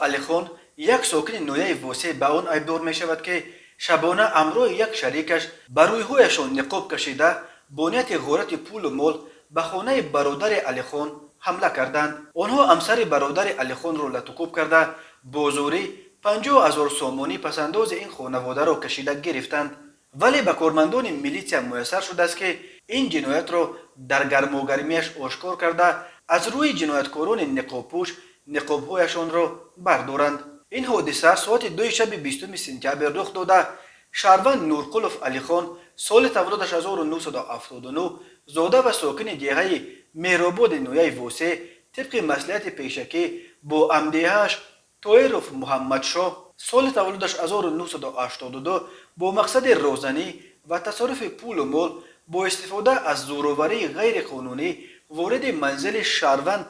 علیخان یک ساکن نویه واسه به آن ابدار می شود که شبانه امرو یک شریکش بر روی هویشان نقاب کشیده با نیت غارت پول و مال به خانه برادر علیخان حمله کردند. آنها همسر برادر علیخان را لطکوب کرده با زوری 50,000 سامانی پسنداز این خانواده را کشیده گرفتند. ولی به کارمندان میلیسیا میسر شده است که این جنایت را در گرماگرمیش آشکار کرده از روی جنایتکاران نقابپوش نقابهایشان را بردارند. این حادثه ساعت 2 شب 20 سپتامبر رخ داده. شهروند نورقلوف علی خان سال تولدش 1979 زاده و ساکن دیهه مهرآباد نویه واسه طبق مصلحت پیشکی با امدیهش طاهروف محمد شاه سال تولدش 1982 با مقصد رازنی و تصرف پول و مال با استفاده از زوراوری غیر قانونی وارد منزل شهروند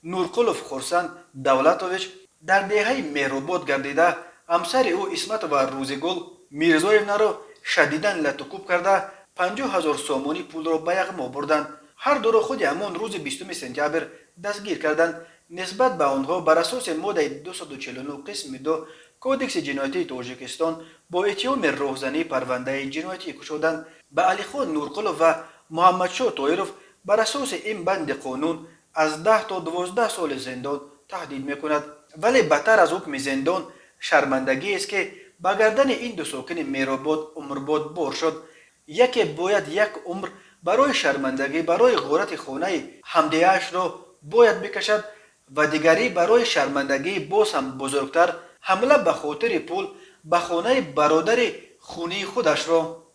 نورقلوف خورسند دولتویچ در دهه مهرآباد گردیده همسر او اسمت و روزگل میرزایونا را شدیداً لطکوب کرده 50,000 سامانی پول را به یغما بردند. هر دو را خود همان روز 20 سپتامبر دستگیر کردند. نسبت به آنها بر اساس ماده 249 قسم 2 کودکس جنایتی تاجیکستان با اتهام راهزنی پرونده جنایتی گشودند. به علیخان نورقلوف و محمد شاه طاهروف بر اساس این بند قانون از 10 تا 12 سال زندان تهدید میکند. ولی بدتر از حکم زندان شرمندگی است که به گردن این دو ساکن مهرآباد عمرباد بار شد. یکی باید یک عمر برای شرمندگی برای غارت خانه همدیه‌اش را باید بکشد و دیگری برای شرمندگی باز هم بزرگتر حمله به خاطر پول به خانه برادر خونی خودش را.